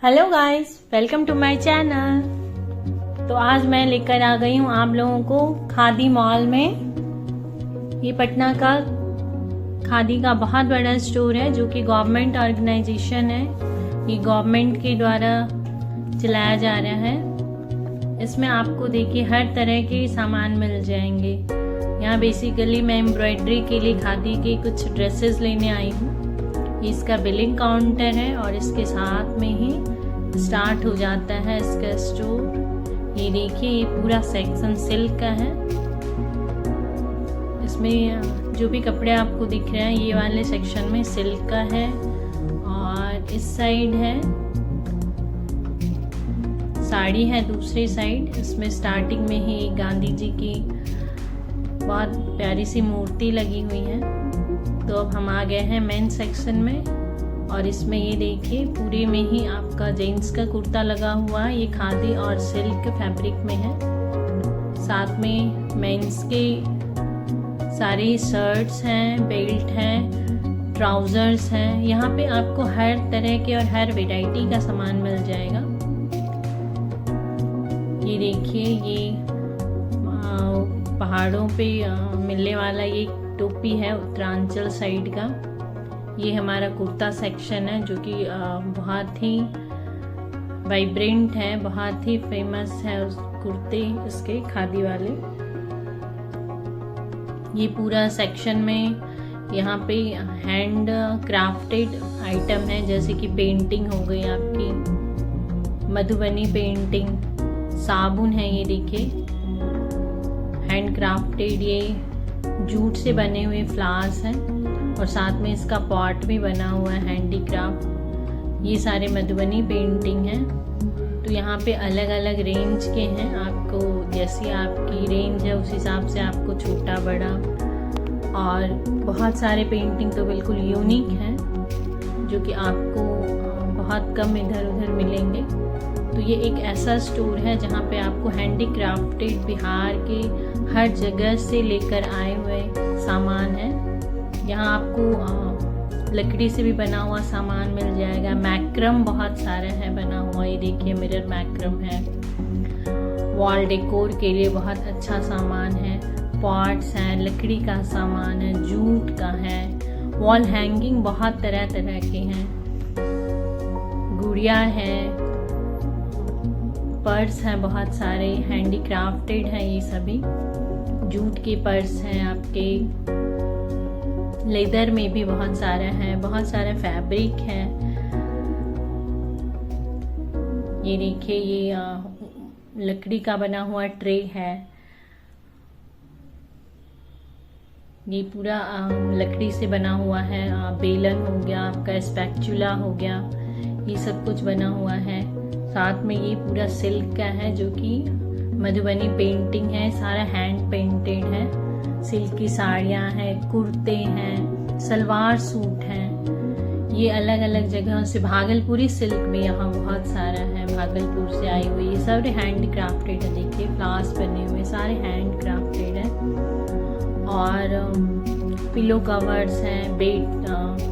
Hello guys, welcome to my channel. तो आज मैं लेकर आ गई हूँ आप लोगों को खादी मॉल में। ये पटना का खादी का बहुत बड़ा स्टोर है जो कि गवर्नमेंट ऑर्गेनाइजेशन है। ये गवर्नमेंट के द्वारा चलाया जा रहा है। इसमें आपको देखिए हर तरह के सामान मिल जाएंगे। यहाँ बेसिकली मैं एम्ब्रॉयडरी के लिए खादी के कुछ ड्रेसेस लेने आई हूँ। ये इसका बिलिंग काउंटर है और इसके साथ में ही स्टार्ट हो जाता है इसका स्टोर। ये देखिए ये पूरा सेक्शन सिल्क का है। इसमें जो भी कपड़े आपको दिख रहे हैं ये वाले सेक्शन में सिल्क का है और इस साइड है साड़ी है दूसरी साइड। इसमें स्टार्टिंग में ही गांधी जी की बहुत प्यारी सी मूर्ति लगी हुई है। तो अब हम आ गए हैं मेन सेक्शन में और इसमें ये देखिए पूरे में ही आपका जेंट्स का कुर्ता लगा हुआ है। ये खादी और सिल्क फैब्रिक में है। साथ में मेंस के सारे शर्ट्स हैं, बेल्ट हैं, ट्राउजर्स हैं। यहाँ पे आपको हर तरह के और हर वैरायटी का सामान मिल जाएगा। ये देखिए ये पहाड़ों पे मिलने वाला ये टोपी है उत्तरांचल साइड का। ये हमारा कुर्ता सेक्शन है जो कि बहुत ही वाइब्रेंट है, बहुत ही फेमस है उस कुर्ते इसके खादी वाले। ये पूरा सेक्शन में यहाँ पे हैंड क्राफ्टेड आइटम है जैसे कि पेंटिंग हो गई आपकी, मधुबनी पेंटिंग, साबुन है। ये देखिए हैंड क्राफ्टेड ये जूट से बने हुए फ्लावर्स हैं और साथ में इसका पॉट भी बना हुआ है हैंडीक्राफ्ट। ये सारे मधुबनी पेंटिंग हैं। तो यहाँ पे अलग अलग रेंज के हैं। आपको जैसी आपकी रेंज है उस हिसाब से आपको छोटा बड़ा और बहुत सारे पेंटिंग तो बिल्कुल यूनिक हैं जो कि आपको बहुत कम इधर उधर मिलेंगे। तो ये एक ऐसा स्टोर है जहाँ पे आपको हैंडीक्राफ्टेड बिहार के हर जगह से लेकर आए हुए सामान है। यहाँ आपको लकड़ी से भी बना हुआ सामान मिल जाएगा। मैक्रम बहुत सारा है बना हुआ। ये देखिए मिरर मैक्रम है। वॉल डेकोर के लिए बहुत अच्छा सामान है। पॉट्स हैं, लकड़ी का सामान है, जूट का है। वॉल हैंगिंग बहुत तरह तरह के हैं। गुड़िया है, पर्स हैं बहुत सारे, हैंडीक्राफ्टेड हैं। ये सभी जूट के पर्स हैं आपके। लेदर में भी बहुत सारा है, बहुत सारा फैब्रिक है। ये देखिए ये लकड़ी का बना हुआ ट्रे है। ये पूरा लकड़ी से बना हुआ है। बेलन हो गया आपका, स्पैचुला हो गया, ये सब कुछ बना हुआ है। साथ में ये पूरा सिल्क का है जो कि मधुबनी पेंटिंग है। सारा हैंड पेंटेड है। सिल्क की साड़ियाँ हैं, कुर्ते हैं, सलवार सूट हैं। ये अलग अलग जगहों से, भागलपुरी सिल्क भी यहाँ बहुत सारा है, भागलपुर से आई हुई। ये सब हैंड क्राफ्टेड है। देखिए फ्लावर्स बने हुए सारे हैंड क्राफ्टेड है। और पिलो कवर्स हैं, बेड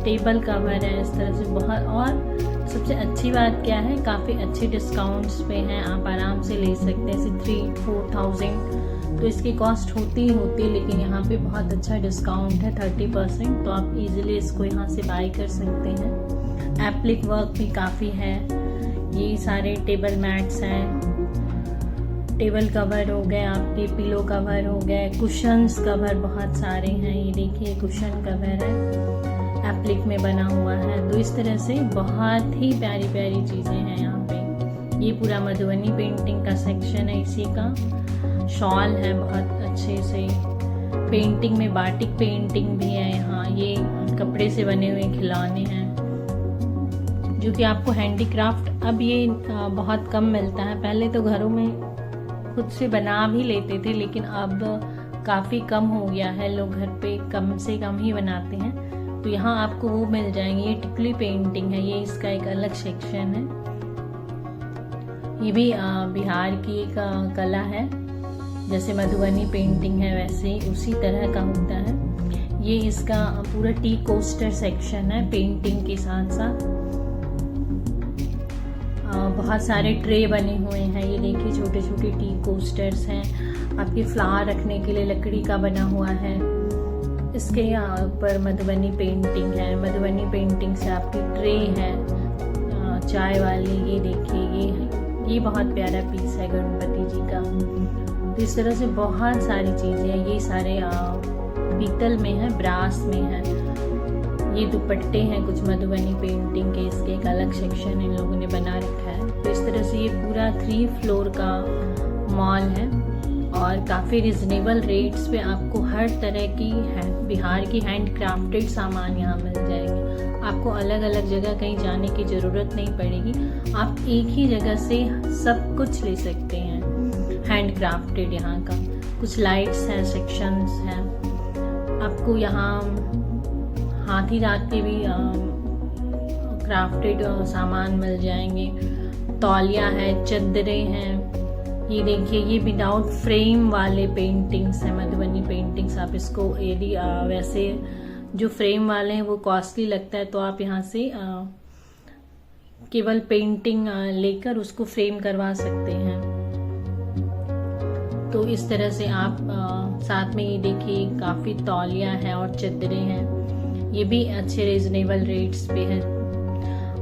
टेबल कवर है, इस तरह से बहुत। और सबसे अच्छी बात क्या है, काफ़ी अच्छे डिस्काउंट्स पे हैं। आप आराम से ले सकते हैं। ऐसे 3-4,000 तो इसकी कॉस्ट होती है, लेकिन यहाँ पे बहुत अच्छा डिस्काउंट है 30%। तो आप इजीली इसको यहाँ से बाय कर सकते हैं। एप्लिक वर्क भी काफ़ी है। ये सारे टेबल मैट्स हैं, टेबल कवर हो गए आपके, पिलो कवर हो गए, कुशन्स कवर बहुत सारे हैं। ये देखिए कुशन कवर है, एप्लिक में बना हुआ है। तो इस तरह से बहुत ही प्यारी प्यारी चीज़ें हैं यहाँ पे। ये पूरा मधुबनी पेंटिंग का सेक्शन है। इसी का शॉल है बहुत अच्छे से। पेंटिंग में बाटिक पेंटिंग भी है यहाँ। ये कपड़े से बने हुए खिलौने हैं जो कि आपको हैंडीक्राफ्ट अब ये बहुत कम मिलता है। पहले तो घरों में खुद से बना भी लेते थे, लेकिन अब काफ़ी कम हो गया है। लोग घर पे कम से कम ही बनाते हैं। तो यहाँ आपको वो मिल जाएंगे। ये टिकली पेंटिंग है, ये इसका एक अलग सेक्शन है। ये भी बिहार की एक कला है। जैसे मधुबनी पेंटिंग है वैसे ही उसी तरह का होता है। ये इसका पूरा टी कोस्टर सेक्शन है पेंटिंग के साथ साथ। बहुत सारे ट्रे बने हुए हैं। ये देखिए छोटे छोटे टी कोस्टर्स हैं, आपके फ्लावर रखने के लिए लकड़ी का बना हुआ है। इसके ऊपर मधुबनी पेंटिंग है, मधुबनी पेंटिंग से आपकी ट्रे है चाय वाली। ये देखिए ये बहुत प्यारा पीस है गणपति जी का। तो इस तरह से बहुत सारी चीज़ें हैं। ये सारे पीतल में है, ब्रास में है। ये दुपट्टे हैं कुछ मधुबनी पेंटिंग के, इसके एक अलग सेक्शन इन लोगों ने बना रखा है। तो इस तरह से ये पूरा 3 फ्लोर का मॉल है और काफ़ी रिजनेबल रेट्स पे आपको हर तरह की बिहार की हैंड क्राफ्टेड सामान यहाँ मिल जाएंगे। आपको अलग अलग जगह कहीं जाने की ज़रूरत नहीं पड़ेगी, आप एक ही जगह से सब कुछ ले सकते हैं हैंड क्राफ्टेड यहाँ का। कुछ लाइट्स हैं, सेक्शंस हैं। आपको यहाँ हाथी रात के भी क्राफ्टेड सामान मिल जाएंगे। तौलिया है, चद्दरें हैं। ये देखिए ये विदाउट फ्रेम वाले पेंटिंग्स हैं, मधुबनी पेंटिंग्स। आप इसको यदि वैसे जो फ्रेम वाले हैं वो कॉस्टली लगता है, तो आप यहाँ से केवल पेंटिंग लेकर उसको फ्रेम करवा सकते हैं। तो इस तरह से आप साथ में ये देखिए काफ़ी तौलिया है और चद्दरें हैं। ये भी अच्छे रीजनेबल रेट्स पे है।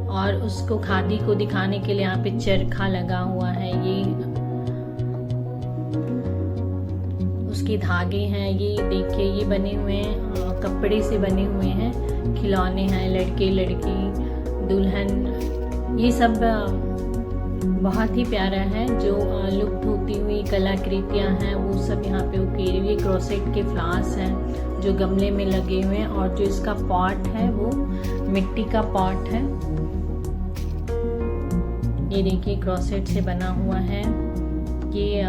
और उसको खादी को दिखाने के लिए यहाँ पे चरखा लगा हुआ है। ये उसके धागे हैं। ये देखिए ये बने हुए हैं, कपड़े से बने हुए हैं। खिलौने हैं, लड़के लड़की दुल्हन, ये सब बहुत ही प्यारा है। जो लुप्त होती हुई कलाकृतियाँ हैं वो सब यहाँ पे उकेरी हुई। क्रोसेट के फ्लावर्स हैं जो गमले में लगे हुए हैं, और जो इसका पॉट है वो मिट्टी का पॉट है। ये देखिए क्रोसेट से बना हुआ है। ये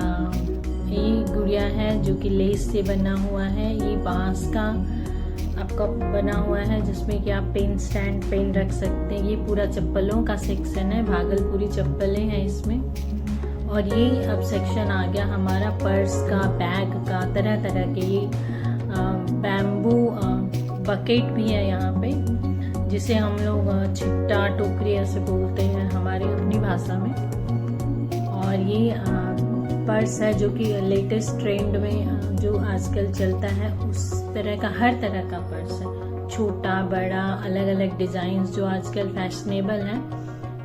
गुड़िया है जो कि लेस से बना हुआ है। ये बांस का आपका बना हुआ है जिसमें कि आप पेन स्टैंड पेन रख सकते हैं। ये पूरा चप्पलों का सेक्शन है, भागलपुरी चप्पलें हैं इसमें। और ये अब सेक्शन आ गया हमारा पर्स का, बैग का, तरह तरह के। ये बैम्बू बकेट भी है यहाँ पे, जिसे हम लोग छिट्टा टोकरी ऐसे बोलते हैं हमारी अपनी भाषा में। और ये पर्स है जो कि लेटेस्ट ट्रेंड में जो आजकल चलता है उस तरह का, हर तरह का पर्स है। छोटा बड़ा अलग अलग डिज़ाइंस जो आजकल फैशनेबल हैं।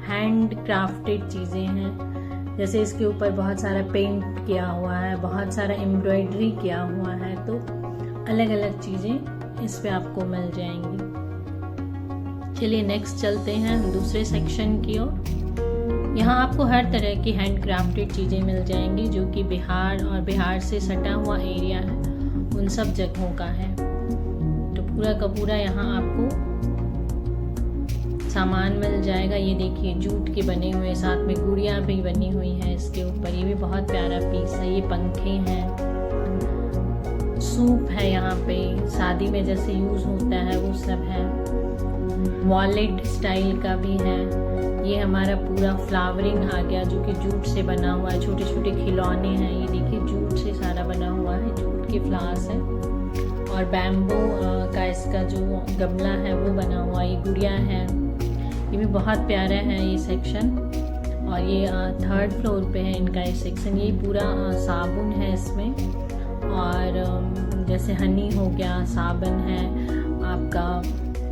हैंड क्राफ्टेड चीज़ें हैं, जैसे इसके ऊपर बहुत सारा पेंट किया हुआ है, बहुत सारा एम्ब्रॉयडरी किया हुआ है। तो अलग अलग चीज़ें इस पे आपको मिल जाएंगी। चलिए नेक्स्ट चलते हैं दूसरे सेक्शन की ओर। यहाँ आपको हर तरह की हैंड क्राफ्टेड चीज़ें मिल जाएंगी जो कि बिहार और बिहार से सटा हुआ एरिया है उन सब जगहों का है। तो पूरा का पूरा यहाँ आपको सामान मिल जाएगा। ये देखिए जूट के बने हुए, साथ में गुड़िया भी बनी हुई है इसके ऊपर। ये भी बहुत प्यारा पीस है। ये पंखे हैं, सूप है यहाँ पे, शादी में जैसे यूज़ होता है वो सब है। वॉलेट स्टाइल का भी है। ये हमारा पूरा फ्लावरिंग आ गया जो कि जूट से बना हुआ है। छोटे छोटे खिलौने हैं, ये देखिए जूट से सारा बना हुआ है, जूट के फ्लावर्स हैं। और बैम्बू का इसका जो गमला है वो बना हुआ। ये गुड़िया है, ये भी बहुत प्यारा है ये सेक्शन। और ये 3rd फ्लोर पे है इनका ये सेक्शन। ये पूरा साबुन है इसमें, और जैसे हनी हो गया, साबुन है आपका,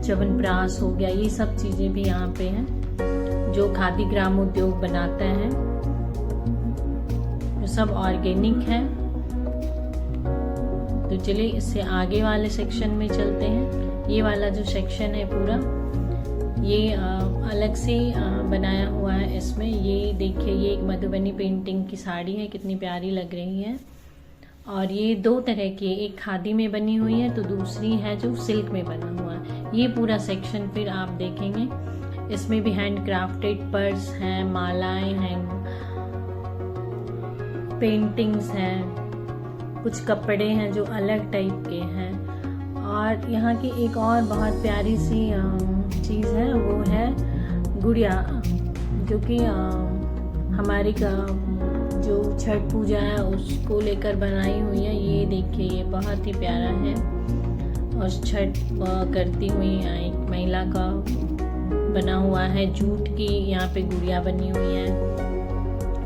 च्यवनप्राश हो गया, ये सब चीज़ें भी यहाँ पे हैं जो खादी ग्राम उद्योग बनाता है। जो सब ऑर्गेनिक है। तो चलिए इससे आगे वाले सेक्शन में चलते हैं। ये वाला जो सेक्शन है पूरा ये अलग से बनाया हुआ है इसमें। ये देखिए ये एक मधुबनी पेंटिंग की साड़ी है, कितनी प्यारी लग रही है। और ये 2 तरह की, एक खादी में बनी हुई है तो दूसरी है जो सिल्क में बना हुआ है। ये पूरा सेक्शन फिर आप देखेंगे, इसमें भी हैंड क्राफ्टेड पर्स हैं, मालाएं हैं, पेंटिंग्स हैं, कुछ कपड़े हैं जो अलग टाइप के हैं। और यहाँ की एक और बहुत प्यारी सी चीज़ है, वो है गुड़िया, जो कि हमारी जो छठ पूजा है उसको लेकर बनाई हुई है। ये देखिए ये बहुत ही प्यारा है और छठ करती हुई एक महिला का बना हुआ है, जूट की यहाँ पे गुड़िया बनी हुई है।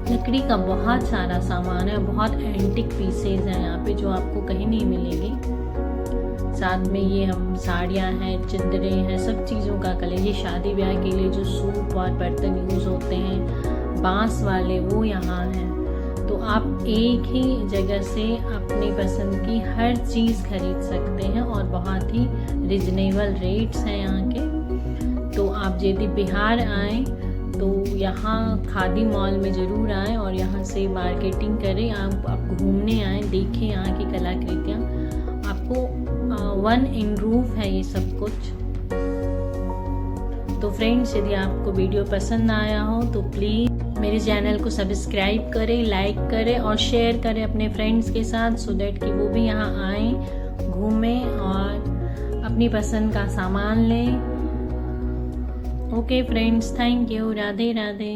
लकड़ी का बहुत सारा सामान है, बहुत एंटिक पीसेज हैं यहाँ पे जो आपको कहीं नहीं मिलेगी। साथ में ये हम साड़ियाँ हैं, चद्दरें हैं, सब चीज़ों का कलर। ये शादी ब्याह के लिए जो सूप और बर्तन यूज़ होते हैं बांस वाले, वो यहाँ हैं। तो आप एक ही जगह से अपनी पसंद की हर चीज़ खरीद सकते हैं और बहुत ही रिजनेबल रेट्स हैं यहाँ के। तो आप यदि बिहार आएँ तो यहाँ खादी मॉल में ज़रूर आएँ और यहाँ से मार्केटिंग करें। आप घूमने आएँ, देखें यहाँ की कलाकृतियाँ। आपको वन इन रूफ है ये सब कुछ। तो फ्रेंड्स, यदि आपको वीडियो पसंद आया हो तो प्लीज़ मेरे चैनल को सब्सक्राइब करें, लाइक करें और शेयर करें अपने फ्रेंड्स के साथ, सो दैट कि वो भी यहाँ आएँ, घूमें और अपनी पसंद का सामान लें। Okay friends, thank you. Radhe Radhe.